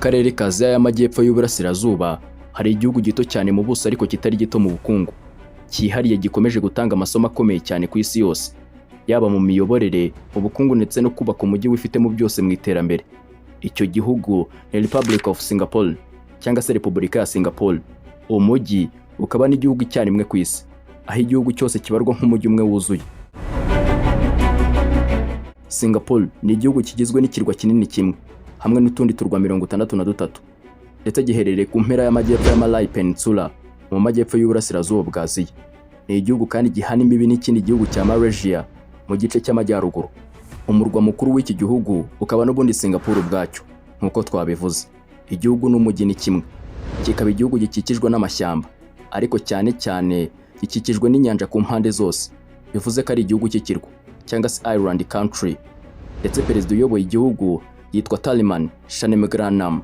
karere ka Aziya y'Amajyepfo y'Uburasirazuba hari igihugu gito cyane mu buso ariko kitari gito mu bukungu, cyihariye gikomeje gutanga amasomo akomeye cyane ku isi yose, yaba mu miyoborere, mu bukungu ndetse no kubaka umujyi wifitemo byose mu iterambere. Icyo gihugu ni Republic of Singapore cyangwa se Repubulika ya Singapore. Uwo mujyi ukaba n'igihugu icyarimwe ku isi, aho igihugu cyose kibarwa nk'umujyi umwe wuzuye. Singapore ni igihugu kigizwe n'ikirwa kinini kimwe hamwe n'utundi turwa 63 ndetse giherereye ku mpera y'amajyepfo ya Malay Peninsula mu majyepfo y'Uburasirazuba bwa Aziya. Ni igihugu kandi gihana imbibi n'ikindi gihugu cya Malaysia mu gice cy'amajyaruguru. Umurwa mukuru w'iki gihugu ukaba n'ubundi Singapore ubwacyo. Nk'uko twabivuze, igihugu n'umujyi ni kimwe, kikaba igihugu gikikijwe n'amashyamba, ariko cyane cyane gikikijwe n'inyanja ku mpande zose, bivuze ko ari igihugu cy'ikirwa cyangwa se island country. Ndetse perezida uyoboye igihugu yitwa Tharman Shanmugaratnam.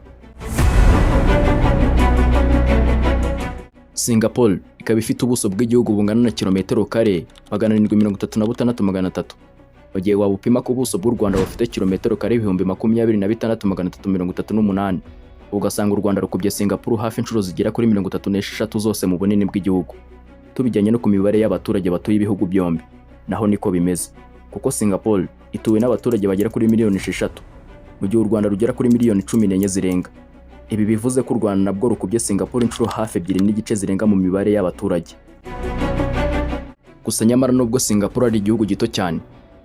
Singapore ikaba ifite ubuso bw'igihugu bungana na kilometero kare 736,300. Ugiye wabupima ku buso bw'u Rwanda bufite kilometero kare 26,338, ugasanga u Rwanda rukubye Singapore hafi inshuro zigera kuri 36 zose mu bunini bw'igihugu. Tubijyanye no ku mibare y'abaturage batuye ibihugu byombi, naho niko bimeze, kuko Singapore ituwe n'abaturage bagera kuri 6,000,000, mu gihe u Rwanda rugera kuri 14,000,000 zirenga. Ibi bivuze ko u Rwanda nabwo rukubye Singapore inshuro hafi 2.5 zirenga mu mibare y'abaturage. Gusa nyamara nubwo Singapore ari igihugu gito cyane,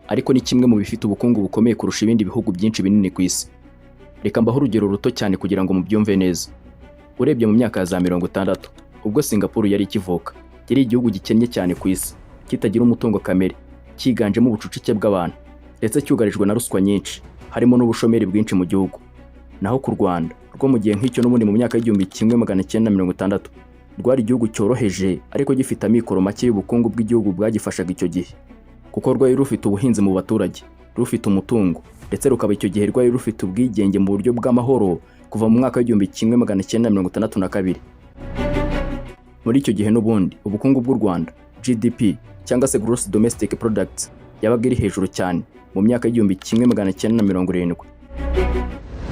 ariko ni kimwe mu bifite ubukungu bukomeye kurusha ibindi bihugu byinshi binini ku isi. Reka mbaho urugero ruto cyane kugira ngo mubyumve neza. Urebye mu myaka ya za 60, ubwo Singapore yari ikivuka, yari igihugu gikennye cyane ku isi, kitagira umutungo kamere, cyiganjemo ubucucike bw'abantu, ndetse cyugarijwe na ruswa nyinshi, harimo n'ubushomeri bwinshi mu gihugu. Naho ku Rwanda rwo mu gihe nk'icyo n'ubundi mu myaka y'1960 rwari igihugu cyoroheje ariko gifite amikoro make y'ubukungu bw'igihugu bwagifashaga icyo gihe, kuko rwari rufite ubuhinzi mu baturage, rufite umutungo, ndetse rukaba icyo gihe rwari rufite ubwigenge mu buryo bw'amahoro kuva mu mwaka w'1962. Muri icyo gihe n'ubundi ubukungu bw'u Rwanda, GDP cyangwa se Gross Domestic Product, yabaga iri hejuru cyane mu myaka y'1970.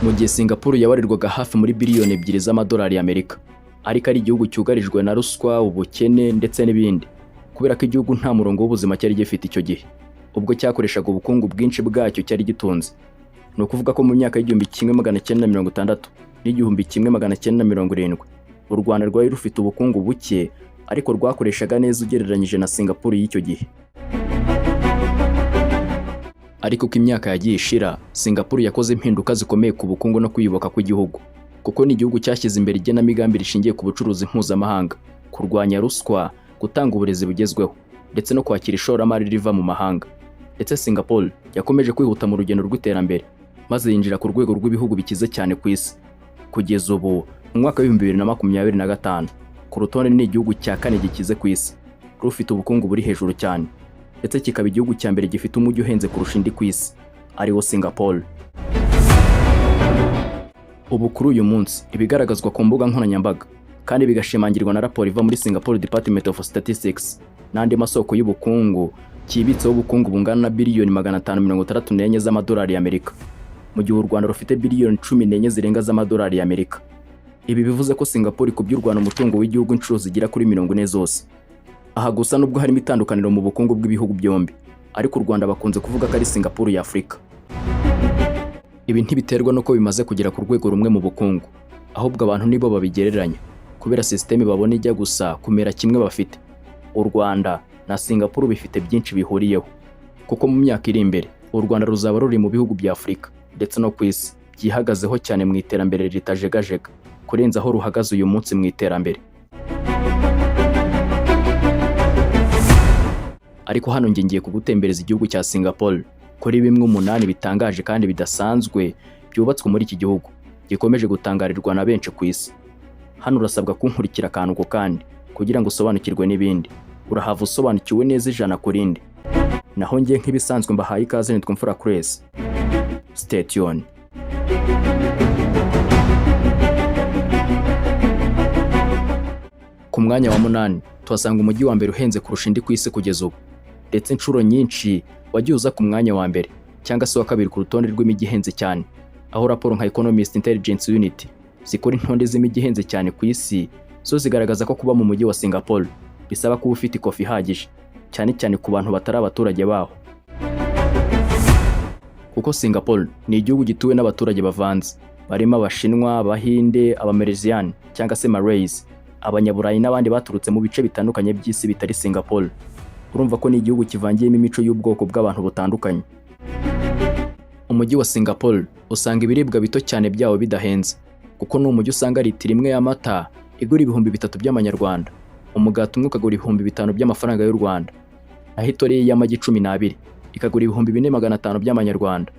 Mu gihe Singapore yabarirwaga hafi muri biliyoni 2 z'amadolari y'Amerika, ariko ari igihugu cyugarijwe na ruswa, ubukene ndetse n'ibindi, kubera ko igihugu nta murongo w'ubuzima cyari gifite icyo gihe, ubwo cyakoreshaga ubukungu bwinshi bwacyo cyari gitunze. Ni ukuvuga ko mu myaka y'1960 n'1970 u Rwanda rwari rufite ubukungu buke, ariko rwakoreshaga neza ugereranyije na Singapore y'icyo gihe. Ariko ko imyaka yagiye ishira, Singapore yakoze impinduka zikomeye ku bukungu no kwiyubaka kw'igihugu, kuko ni igihugu cyashyize imbere igenamigambi rishingiye ku bucuruzi mpuzamahanga, kurwanya ruswa, gutanga uburezi bugezweho, ndetse no kwakira ishoramari riva mu mahanga. Ndetse Singapore yakomeje kwihuta mu rugendo rw'iterambere, maze yinjira ku rwego rw'ibihugu bikize cyane ku isi. Kugeza ubu mu mwaka wa 2025 ku rutonde ni igihugu cya 4 gikize ku isi, rufite ubukungu buri hejuru cyane, ndetse kikaba igihugu cya mbere gifite umujyi uhenze kurusha indi ku isi, ariwo Singapore. Ubu kuri uyu munsi ibigaragazwa ku mbuga nkoranyambaga kandi bigashimangirwa na raporo iva muri Singapore Department of Statistics n'andi masoko y'ubukungu, kibitseho ubukungu bungana na biliyoni 564 z'amadolari y'Amerika, mu gihe u Rwanda rufite biliyoni 14 zirenga z'amadolari y'Amerika. Ibi bivuze ko Singapore ikubye u Rwanda umutungo w'igihugu inshuro zigera kuri 40 zose. Aha gusa nubwo harimo itandukaniro mu bukungu bw'ibihugu byombi, ariko u Rwanda bakunze kuvuga ko ari Singapore ya Afurika. Ibi ntibiterwa nuko bimaze kugera ku rwego rumwe mu bukungu, ahubwo abantu nibo babigereranya, kubera systeme babona ijya gusa kumera kimwe bafite. U Rwanda na Singapore bifite byinshi bihuriyeho, kuko mu myaka iri imbere u Rwanda ruzaba ruri mu bihugu bya Afurika ndetse no ku isi byihagazeho cyane mu iterambere ritajegajega, kurenza aho ruhagaze uyu munsi mu iterambere. Ariko hano ngiye kugutembereza igihugu cya Singapore kuri bimwe 8 bitangaje kandi bidasanzwe byubatswe muri iki gihugu, gikomeje gutangarirwa na benshi ku isi. Hano urasabwa kunkurikira akantu ko kandi kugira ngo usobanukirwe n'ibindi, urahava usobanukiwe neza ijana ku rindi. Naho ngiye nk'ibisanzwe mbahaye ikaze, nitwa Imfura Chris. Stay tuned. Ku mwanya wa 8 tuhasanga umujyi wa mbere uhenze kurusha indi ku isi kugeza ubu, ndetse inshuro nyinshi wagiye uza ku mwanya wa mbere cyangwa se wa kabiri ku rutonde rw'imijyi ihenze cyane, aho raporo nka Economist Intelligence Unit zikora intonde z'imijyi ihenze cyane ku isi zo zigaragaza ko kuba mu mujyi wa Singapore bisaba kuba ufite ikofi ihagije, cyane cyane ku bantu batari abaturage baho. Kuko Singapore ni igihugu gituwe n'abaturage bavanze, barimo Abashinwa, Abahinde, Abamaleziyani cyangwa se Malays, Abanyaburayi n'abandi baturutse mu bice bitandukanye by'isi bitari Singapore. Urumva ko ni igihugu kivangiyemo imico y'ubwoko bw'abantu butandukanye. Umujyi wa Singapore usanga ibiribwa bito cyane byawo bidahenze, kuko ni umujyi usanga litiro imwe y'amata igura ibihumbi 3 by'amanyarwanda, umugati umwe ukagura ibihumbi 5 by'amafaranga y'u Rwanda, naho itoriye y'amagi 12 ikagura ibihumbi 4,500 by'amanyarwanda.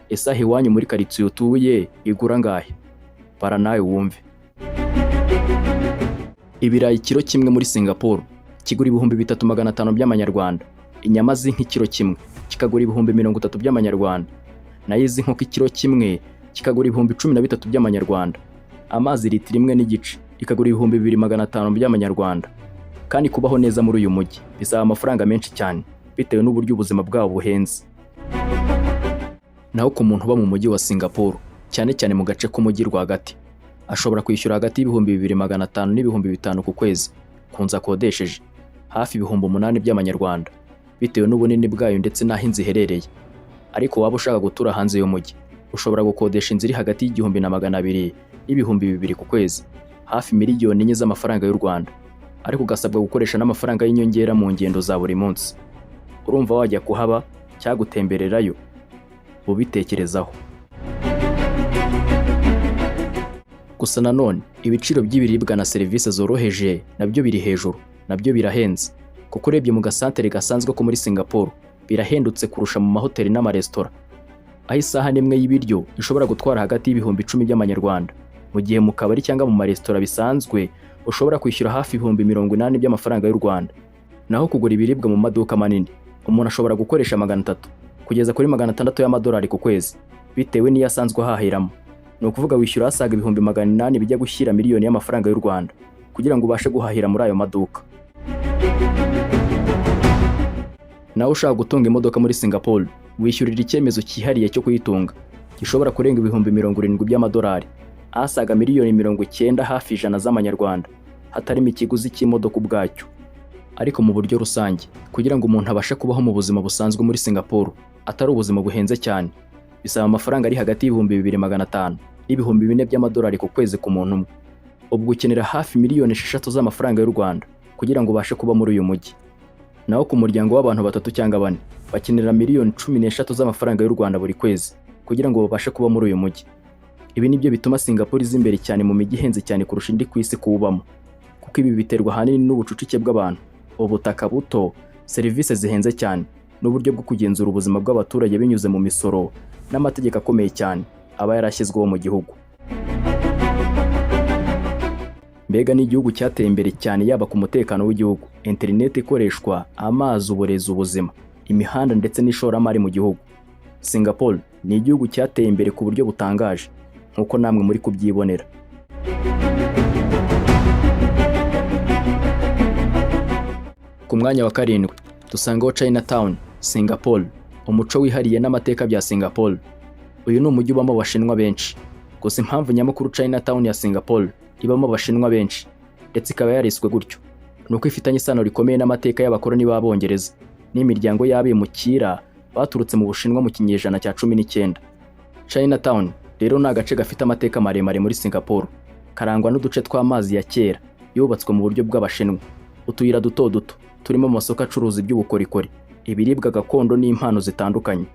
Ese aho iwanyu muri karitsiye utuye igura ngahe? Para nawe wumve. Ibirayi kilo kimwe muri Singapore kigura ibihumbi 3,500 by'amanyarwanda, inyama z'inka kilo kimwe kikagura ibihumbi 30 by'amanyarwanda, nayo iz'inkoko kilo kimwe kikagura ibihumbi 13 by'amanyarwanda, amazi litiro imwe n'igice ikagura ibihumbi 2,500 by'amanyarwanda. Kandi kubaho neza muri uyu mujyi bisaba amafaranga menshi cyane bitewe n'uburyo ubuzima bwabo buhenze. Naho ku muntu uba mu mujyi wa Singapore, cyane cyane mu gace k'umujyi rwagati, ashobora kwishyura hagati y'ibihumbi 2,500 n'ibihumbi 5 ku kwezi ku nzu akodesheje, hafi ibihumbi 8 by'amanyarwanda bitewe n'ubunini bwayo ndetse n'aho inzu iherereye. Ariko waba ushaka gutura hanze y'umujyi, ushobora gukodesha inzu iri hagati y'igihumbi na 200 n'ibihumbi 2 ku kwezi, hafi miliyoni 4 z'amafaranga y'u Rwanda, ariko ugasabwa gukoresha n'amafaranga y'inyongera mu ngendo za buri munsi. Urumva wajya kuhaba cyangwa gutembererayo? Ubitekerezaho. Gusa nanone ibiciro by'ibiribwa na serivisi zoroheje nabyo biri hejuru, nabyo birahenze, kuko urebye mu gasantere gasanzwe ko muri Singapore birahendutse kurusha mu mahoteli n'amaresitora, aho isaha n'imwe y'ibiryo ishobora gutwara hagati y'ibihumbi 10 by'amanyarwanda, mu gihe mu kabari cyangwa mu maresitora bisanzwe ushobora kwishyura hafi ibihumbi 80 by'amafaranga y'u Rwanda. Naho kugura ibiribwa mu maduka manini, umuntu ashobora gukoresha 300 kugeza kuri 600 y'amadolari ku kwezi bitewe n'iyo asanzwe ahahiramo. Ni ukuvuga wishyura asaga ibihumbi 800 bijya gushyira miliyoni y'amafaranga y'u Rwanda kugira ngo ubashe guhahira muri ayo maduka. Nawe ushaka gutunga imodoka muri Singapore, wishyurira icyemezo cyihariye cyo kuyitunga gishobora kurenga ibihumbi 70 by'amadolari, asaga miliyoni 90 hafi 100 z'amanyarwanda, hatarimo ikiguzi cy'imodoka ubwacyo. Ariko mu buryo rusange, kugira ngo umuntu abashe kubaho mu buzima busanzwe muri Singapore atari ubuzima buhenze cyane, bisaba amafaranga ari hagati y'ibihumbi 2,500 n'ibihumbi 4 by'amadolari ku kwezi ku muntu umwe. Ubwo ukenera hafi miliyoni 6 z'amafaranga y'u Rwanda kugira ngo ubashe kuba muri uyu mujyi. Naho ku muryango w'abantu 3 cyangwa 4 bakenera miliyoni 13 z'amafaranga y'u Rwanda buri kwezi kugira ngo babashe kuba muri uyu mujyi. Ibi nibyo bituma Singapore iza imbere cyane mu mijyi ihenze cyane kurusha indi ku isi kuwubamo, kuko ibi biterwa ahanini n'ubucucike bw'abantu, ubutaka buto, serivisi zihenze cyane, n'uburyo bwo kugenzura ubuzima bw'abaturage binyuze mu misoro n'amategeko akomeye cyane aba yarashyizweho mu gihugu. Mbega ni igihugu cyateye imbere cyane yaba ku mutekano w'igihugu, internet ikoreshwa, amazi, uburezi, ubuzima, imihanda ndetse n'ishoramari mu gihugu. Singapore ni igihugu cyateye imbere ku buryo butangaje, nk'uko namwe muri kubyibonera. Ku mwanya wa 7 dusangaho Chinatown, Singapore, umuco wihariye n'amateka bya Singapore. Uyu ni umujyi ubamo Abashinwa benshi. Gusa impamvu nyamukuru Chinatown ya Singapore ibamo Abashinwa benshi ndetse ikaba yariswe gutyo, nuko ifitanye isano rikomeye n'amateka y'abakoloni b'Abongereza n'imiryango y'abimukira baturutse mu Bushinwa mu kinyejana cya 19. Chinatown rero ni agace gafite amateka maremare muri Singapore, karangwa n'uduce tw'amazi ya kera yubatswe mu buryo bw'Abashinwa, utuyira duto duto turimo amasoko acuruza iby'ubukorikori, ibiribwa gakondo n'impano zitandukanye.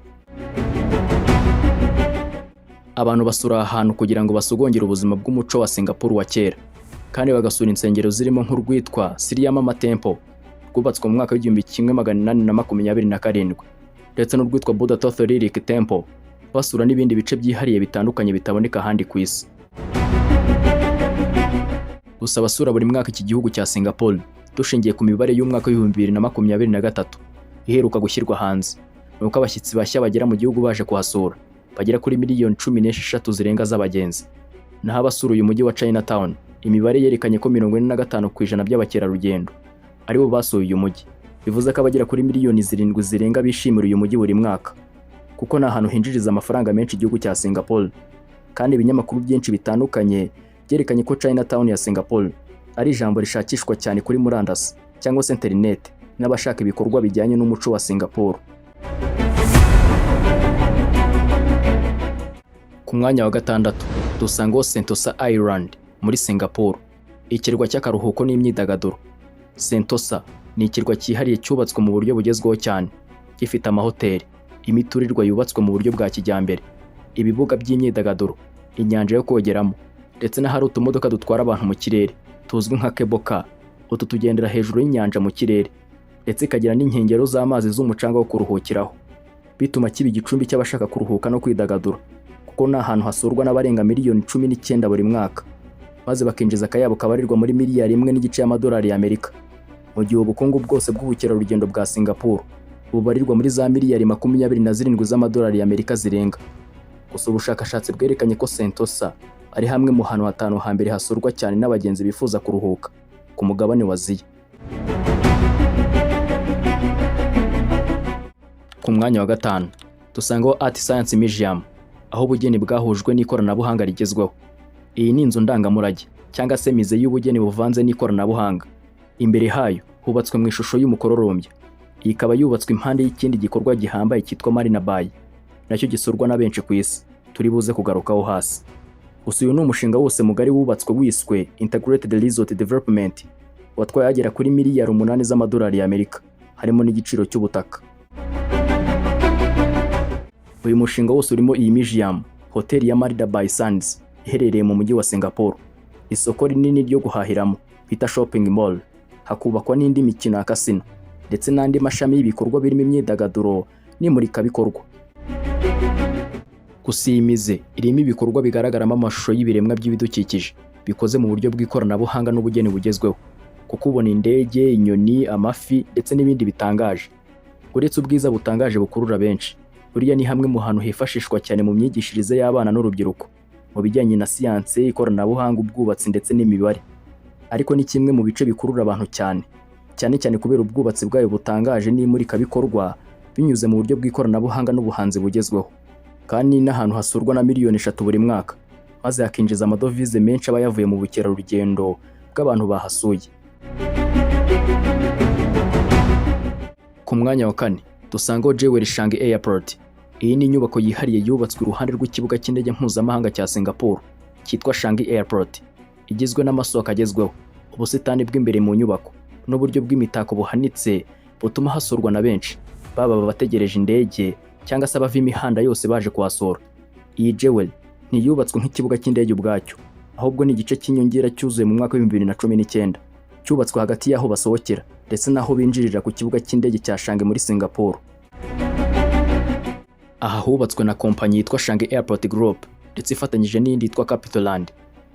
Abantu basura ahantu kugira ngo basogongere ubuzima bw'umuco wa Singapore wa kera, kandi bagasura insengero zirimo nk'urwitwa cya Temple rwubatswe mu mwaka w'1827, ndetse n'urwitwa BiDASANZWE Temple, basura n'ibindi bice byihariye bitandukanye bitaboneka ahandi ku isi. Gusa basura buri mwaka iki gihugu cya Singapore dushingiye ku mibare y'umwaka w'2023 iheruka gushyirwa hanze, nuko abashyitsi bashya bagera mu gihugu baje kuhasura bagera kuri miliyoni 16 zirenga z'abagenzi. Naho abasura uyu mujyi wa Chinatown, imibare yerekanye ko 45% by'abakerarugendo aribo basuye uyu mujyi, bivuze ko abagera kuri miliyoni 7 zirenga bishimira uyu mujyi buri mwaka, kuko ni ahantu hinjiriza amafaranga menshi igihugu cya Singapore. Kandi ibinyamakuru byinshi bitandukanye byerekanye ko Chinatown ya Singapore ari ijambo rishakishwa cyane kuri murandasi cyangwa se internet n'abashaka ibikorwa bijyanye n'umuco wa Singapore. Ku mwanya wa gatandatu dusangaho Sentosa Island muri Singapore, ikirwa cy'akaruhuko n'imyidagaduro. Sentosa ni ikirwa cyihariye cyubatswe mu buryo bugezweho cyane, gifite amahoteli, imiturirwa yubatswe mu buryo bwa kijyambere, ibibuga by'imyidagaduro, inyanja yo kogeramo, ndetse n'ahari utumodoka dutwara abantu mu kirere tuzwi nka 𝐂𝐜𝐿. Utu tugendera hejuru y'inyanja mu kirere, ndetse ikagira n'inkengero z'amazi z'umucanga wo kuruhukiraho, bituma kiba igicumbi cy'abashaka kuruhuka no kwidagadura, kuko ni ahantu hasurwa n'abarenga miliyoni 19 buri mwaka, maze bakinjiza akayabo kabarirwa muri miliyari 1.5 y'amadolari y'Amerika, mu gihe ubukungu bwose bw'ubukerarugendo bwa Singapore bubarirwa muri za miliyari 27 z'amadolari y'Amerika zirenga. Gusa ubushakashatsi bwerekanye ko Sentosa ari hamwe mu hantu hatanu hambere hasurwa cyane n'abagenzi bifuza kuruhuka ku mugabane wa Aziya. Ku mwanya wa gatanu dusangaho Art Science Museum, aho ubugeni bwahujwe n'ikoranabuhanga rigezweho. Iyi ni inzu ndangamurage cyangwa se mize y'ubugeni buvanze n'ikoranabuhanga. Imbere hayo hubatswe mu ishusho y'umukororombya. Iyi ikaba yubatswe impande y'ikindi gikorwa gihambaye cyitwa Marina Bay, nacyo gisurwa na benshi ku isi, turi buze kugarukaho hasi. Gusa uyu ni umushinga wose mugari wubatswe wiswe Integrated Resort Development, watwaye agera kuri miliyari 8 z'amadolari y'Amerika, harimo n'igiciro cy'ubutaka. Uyu mushinga wose urimo iyi museum, hoteli ya Marina Bay Sands iherereye mu mujyi wa Singapore, isoko rinini ryo guhahiramo bita shopping mall, hakubakwa n'indi mikino ya casino, ndetse n'andi mashami y'ibikorwa birimo imyidagaduro n'imurikabikorwa. Gusa iyi mize irimo ibikorwa bigaragaramo amashusho y'ibiremwa by'ibidukikije bikoze mu buryo bw'ikoranabuhanga n'ubugeni bugezweho, kuko ubona indege, inyoni, amafi ndetse n'ibindi bitangaje. Uretse ubwiza butangaje bukurura benshi, buriya ni hamwe mu hantu hifashishwa cyane mu myigishirize y'abana n'urubyiruko mu bijyanye na siyanse, ikoranabuhanga, ubwubatsi ndetse n'imibare. Ariko ni kimwe mu bice bikurura abantu cyane cyane kubera ubwubatsi bwayo butangaje n'imurikabikorwa binyuze mu buryo bw'ikoranabuhanga n'ubuhanzi bugezweho, kandi n'ahantu hasurwa na miliyoni 3 buri mwaka, maze hakinjiza amadovize menshi aba yavuye mu bukerarugendo bw'abantu bahasuye. Ku mwanya wa kane dusangaho 𝐂𝐤𝐢𝐿 Changi Airport. Iyi ni inyubako yihariye yubatswe iruhande rw'ikibuga cy'indege mpuzamahanga cya Singapore cyitwa Changi Airport, igizwe n'amasoko agezweho, ubusitani bw'imbere mu nyubako n'uburyo bw'imitako buhanitse butuma hasurwa na benshi, baba bategereje indege cyangwa se abava imihanda yose baje kuhasura. Iyi 𝐂𝐤𝐿 ntiyubatswe nk'ikibuga cy'indege ubwacyo, ahubwo ni igice cy'inyongera cyuzuye mu mwaka wa 2019, cyubatswe hagati y'aho basohokera ndetse n'aho binjirira ku kibuga cy'indege cya Changi muri Singapore. Aha hubatswe na kompanyi yitwa Changi Airport Group ndetse ifatanyije n'indi yitwa Capital,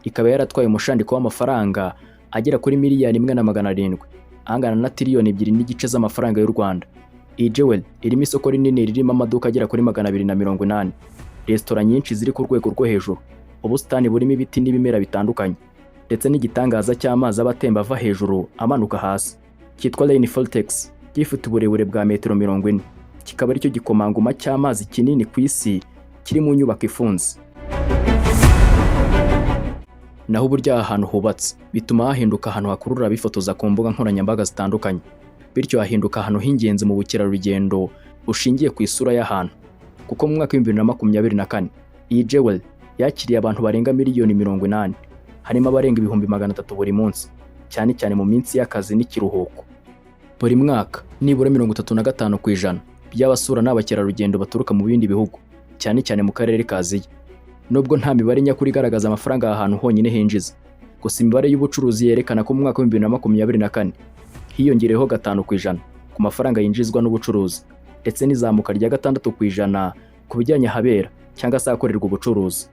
ikaba yaratwaye umushandiko w'amafaranga agera kuri miliyari 1.700, angana na tiriyoni 2.5 z'amafaranga y'u Rwanda. Iyi 𝐂𝐤𝐿 irimo isoko rinini ririmo amaduka agera kuri 280, resitora nyinshi ziri ku rwego rwo hejuru, ubusitani burimo ibiti n'ibimera bitandukanye, ndetse n'igitangaza cy'amazi abatemba ava hejuru amanuka hasi cyitwa Rain Vortex, gifite uburebure bwa metero 40, kikaba aricyo gikomangoma cy'amazi kinini ku isi kiri mu nyubako ifunze. Naho uburyo aha hantu hubatse bituma hahinduka ahantu hakurura bifotoza ku mbuga nkoranyambaga zitandukanye, bityo hahinduka ahantu h'ingenzi mu bukerarugendo bushingiye ku isura y'ahantu, kuko mu mwaka wa 2024 iyi 𝐂𝐤𝐿 yakiriye abantu barenga miliyoni 80, harimo abarenga 300,000 buri munsi, cyane mu minsi y'akazi n'ikiruhuko. Buri mwaka nibura 35% by'abasura n'abakerarugendo baturuka mu bindi bihugu, cyane mu karere ka Aziya. Nubwo nta mibare nyakuri igaragaza amafaranga aha hantu honyine hinjiza, gusa imibare y'ubucuruzi yerekana ko mu mwaka wa 2024 hiyongereyeho 5% ku mafaranga yinjizwa n'ubucuruzi, ndetse n'izamuka rya 6% ku bijyanye habera cyangwa se akorerwa ubucuruzi.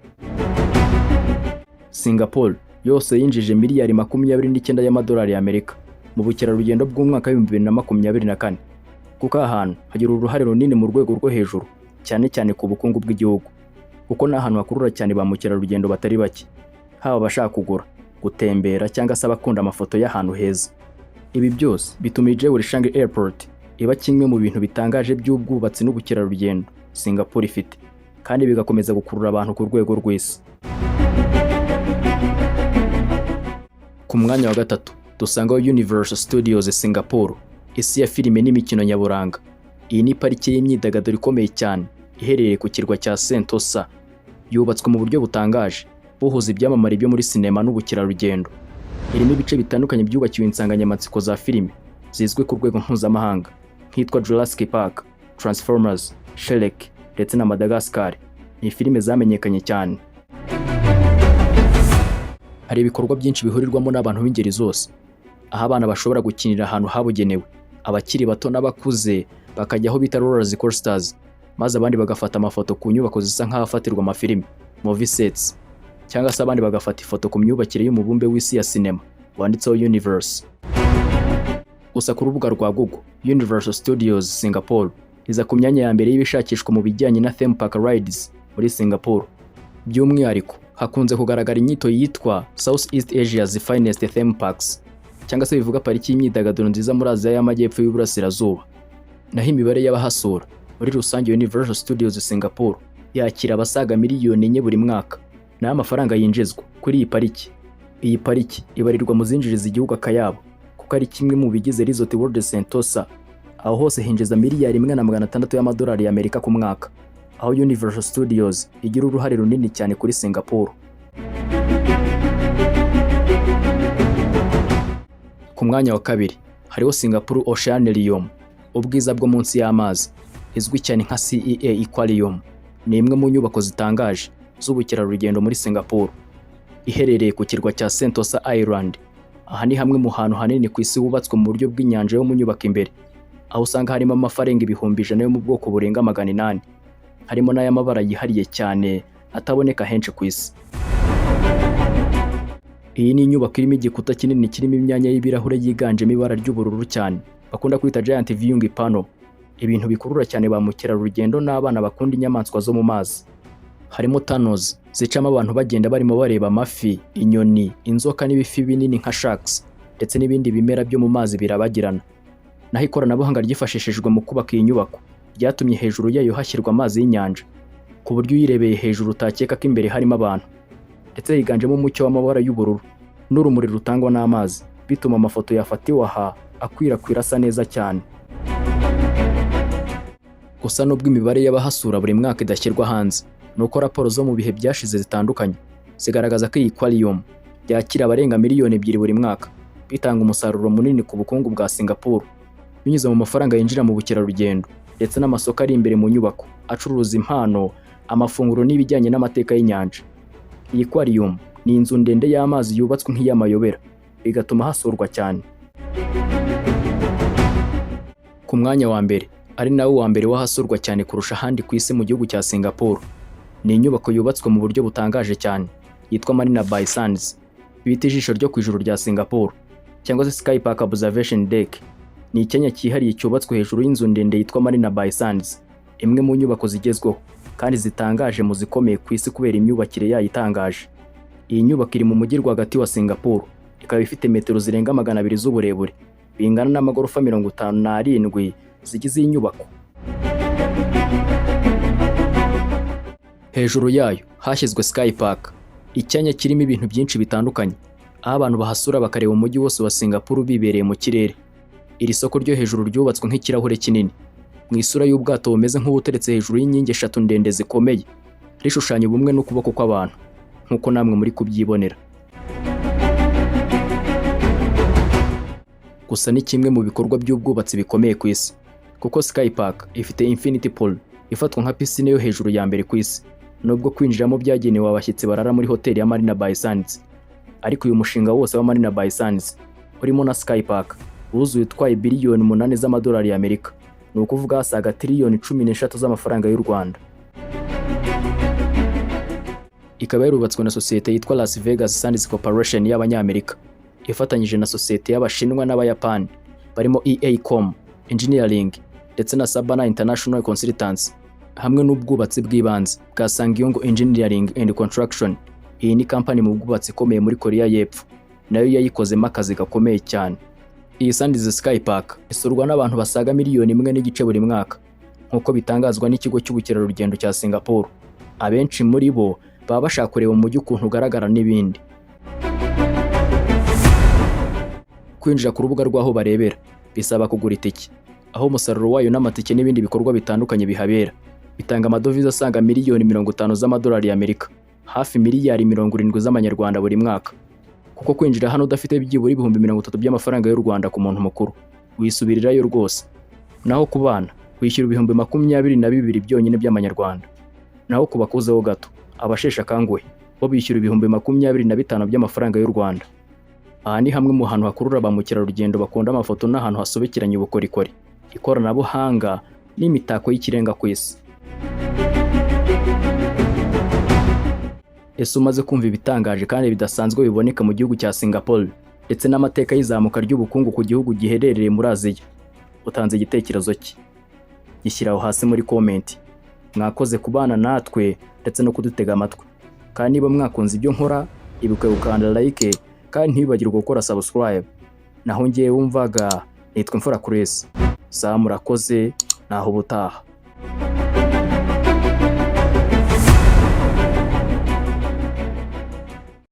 Singapore yose yinjije miliyari 29 y'amadolari y'Amerika mu bukerarugendo bw'umwaka wa 2024, kuko ahantu hagira uruhare runini mu rwego rwo hejuru cyane ku bukungu bw'igihugu, kuko n'ahantu hakurura cyane ba mukerarugendo batari bake, haba abashaka kugura, gutembera cyangwa se abakunda amafoto y'ahantu heza. Ibi byose bituma 𝐂𝐤𝐿 Changi Airport iba kimwe mu bintu bitangaje by'ubwubatsi n'ubukerarugendo Singapore ifite, kandi bigakomeza gukurura abantu ku rwego rw'isi. Ku mwanya wa gatatu dusangaho Universal Studios Singapore, isi ya filime n'imikino nyaburanga. Iyi ni parike y'imyidagaduro ikomeye cyane iherereye ku kirwa cya Sentosa. Yubatswe mu buryo butangaje, buhuza ibyamamare byo muri sinema n'ubukerarugendo. Irimo ibice bitandukanye byubakiwe insanganyamatsiko za filime zizwi ku rwego mpuzamahanga nk'itwa Jurassic Park, Transformers, Shrek ndetse na Madagascar. Ni filime zamenyekanye cyane. Hari ibikorwa byinshi bihurirwamo n'abantu b'ingeri zose, aho abana bashobora gukinira ahantu habugenewe, abakiri bato n'abakuze bakajya aho bita roller coasters, maze abandi bagafata amafoto ku nyubako zisa nk'ahafatirwa amafilime, movie sets, cyangwa se abandi bagafata ifoto ku myubakire y'umubumbe w'isi ya sinema wanditseho Universe. Gusa ku rubuga rwa Google, Universal Studios Singapore iza ku myanya ya mbere y'ibishakishwa mu bijyanye na theme park rides muri Singapore. By'umwihariko hakunze kugaragara inyito yitwa Southeast Asia's finest theme parks, cyangwa se bivuga pariki y'imyidagaduro nziza muri Aziya y'Amajyepfo y'Uburasirazuba. Naho imibare y'abahasura muri rusange, Universal Studios Singapore yakira abasaga miliyoni 4 buri mwaka. Naho amafaranga yinjizwa kuri iyi pariki. Iyi pariki ibarirwa mu zinjiriza igihugu akayabo, kuko ari kimwe mu bigize Resort World Sentosa. Aho hose hinjiza miliyari 1.6 y'amadolari y'Amerika ku mwaka, aho Universal Studios igira uruhare runini cyane kuri Singapore. Ku mwanya wa kabiri hariho Singapore Oceanarium, ubwiza bwo munsi y'amazi, izwi cyane nka cya Aquarium. Ni imwe mu nyubako zitangaje z'ubukerarugendo muri Singapore. Iherereye ku kirwa cya Sentosa Island. Aha ni hamwe mu hantu hanini ku isi hubatswe mu buryo bw'inyanja yo mu nyubako imbere, aho usanga harimo amafarenga 100,000 yo mu bwoko burenga 800, harimo n'ay'amabara yihariye cyane ataboneka henshi ku isi. Iyi ni inyubako irimo igikuta kinini kirimo imyanya y'ibirahure yiganjemo ibara ry'ubururu cyane, bakunda kwita giant viewing panel. Ibintu bikurura cyane ba mukerarugendo n'abana bakunda inyamaswa zo mu mazi. Harimo tunnels zicamo abantu bagenda barimo bareba amafi, inyoni, inzoka n'ibifi binini nka sharks, ndetse n'ibindi bimera byo mu mazi birabagirana. Naho ikoranabuhanga ryifashishijwe mu kubaka iyi nyubako ryatumye hejuru yayo hashyirwa amazi y'inyanja, ku buryo uyirebeye hejuru utakeka ko imbere harimo abantu. Ndetse higanjemo umucyo w'amabara y'ubururu n'urumuri rutangwa n'amazi, bituma amafoto yafatiwe aha akwirakwira asa neza cyane. Gusa nubwo imibare y'abahasura buri mwaka idashyirwa hanze, nuko raporo zo mu bihe byashize zitandukanye zigaragaza ko iyi Aquarium yakira abarenga miliyoni 2 buri mwaka, bitanga umusaruro munini ku bukungu bwa Singapore binyuze mu mafaranga yinjira mu bukerarugendo ndetse n'amasoko ari imbere mu nyubako acuruza impano, amafunguro n'ibijyanye n'amateka y'inyanja. Iyi Aquarium ni inzu ndende y'amazi yubatswe nk'iy'amayobera, bigatuma hasurwa cyane. Ku mwanya wa mbere, ari nawo wa mbere wahasurwa cyane kurusha ahandi ku isi mu gihugu cya Singapore, ni inyubako yubatswe mu buryo butangaje cyane yitwa Marina Bay Sands, bita ijisho ryo ku ijuru rya Singapore, cyangwa se Sky Park Observation Deck. Ni icyanya cyihariye cyubatswe hejuru y'inzu ndende yitwa Marina Bay Sands, imwe mu nyubako zigezweho kandi zitangaje mu zikomeye ku isi kubera imyubakire yayo itangaje. Iyi nyubako iri mu mujyi rwagati wa Singapore, ikaba ifite metero zirenga 200 z'uburebure, bingana n'amagorofa 57 zigize iyi nyubako. Hejuru yayo hashyizwe Sky Park, icyanya kirimo ibintu byinshi bitandukanye, aho abantu bahasura bakareba umujyi wose wa Singapore bibereye mu kirere. Iri soko ryo hejuru ryubatswe nk'ikirahure kinini, mu isura y'ubwato bumeze nk'ubuteretse hejuru y'inkingi 3 ndende zikomeye, rishushanya ubumwe n'ukuboko kw'abantu, nk'uko namwe muri kubyibonera. Gusa ni kimwe mu bikorwa by'ubwubatsi bikomeye ku isi, kuko Sky Park ifite infinity pool ifatwa nka pisine yo hejuru ya mbere ku isi, nubwo kwinjiramo byagenewe abashyitsi barara muri hoteli ya Marina Bay Sands. Ariko uyu mushinga wose wa Marina Bay Sands urimo na Sky Park wuzuye utwaye biliyoni 8 z'amadolari y'Amerika, ni ukuvuga hasaga triliyoni 13 z'amafaranga y'u Rwanda. Ikaba yarubatswe na sosiyete yitwa Las Vegas Sands Corporation y'Abanyamerika, ifatanyije na sosiyete y'Abashinwa n'Abayapani barimo 𝐂𝐻𝐿 Engineering ndetse na Sabana International Consultants, hamwe n'ubwubatsi bw'ibanze bwa 𝐁𝐤𝐿 Engineering and Construction. Iyi ni kampani mu bwubatsi ikomeye muri Korea y'Epfo, nayo yayikozemo akazi gakomeye cyane. Iyi Sands Sky Park isurwa n'abantu basaga miliyoni 1.5 buri mwaka, nk'uko bitangazwa n'ikigo cy'ubukerarugendo cya Singapore. Abenshi muri bo baba bashaka kureba umujyi ukuntu ugaragara n'ibindi. Kwinjira ku rubuga rw'aho barebera bisaba kugura itike, aho umusaruro wayo n'amatike n'ibindi bikorwa bitandukanye bihabera bitanga amadovize asaga miliyoni 50 z'amadolari y'Amerika, hafi miliyari 70 z'amanyarwanda buri mwaka. Kuko kwinjira hano udafite byibura ibihumbi 30 by'amafaranga y'u Rwanda ku muntu mukuru wisubirirayo rwose. Naho ku bana wishyura ibihumbi 22 byonyine by'amanyarwanda. Naho ku bakuzeho gato abashesha kanguhe bo bishyura ibihumbi 25 by'amafaranga y'u Rwanda. Aha ni hamwe mu hantu hakurura ba mukerarugendo bakunda amafoto n'ahantu hasobekeranye ubukorikori, ikoranabuhanga n'imitako y'ikirenga ku isi. Ese umaze kumva ibitangaje kandi bidasanzwe biboneka mu gihugu cya Singapore ndetse n'amateka y'izamuka ry'ubukungu ku gihugu giherereye muri Aziya? Utanze igitekerezo ki? Gishyiraho hasi muri comment. Mwakoze kubana natwe ndetse no kudutega amatwi. Kandi niba mwakunze ibyo nkora, ibuke gukanda like kandi ntibibagirwe gukora subscribe. Naho ngiye wumvaga nitwa Imfura Chris. Murakoze naho ubutaha.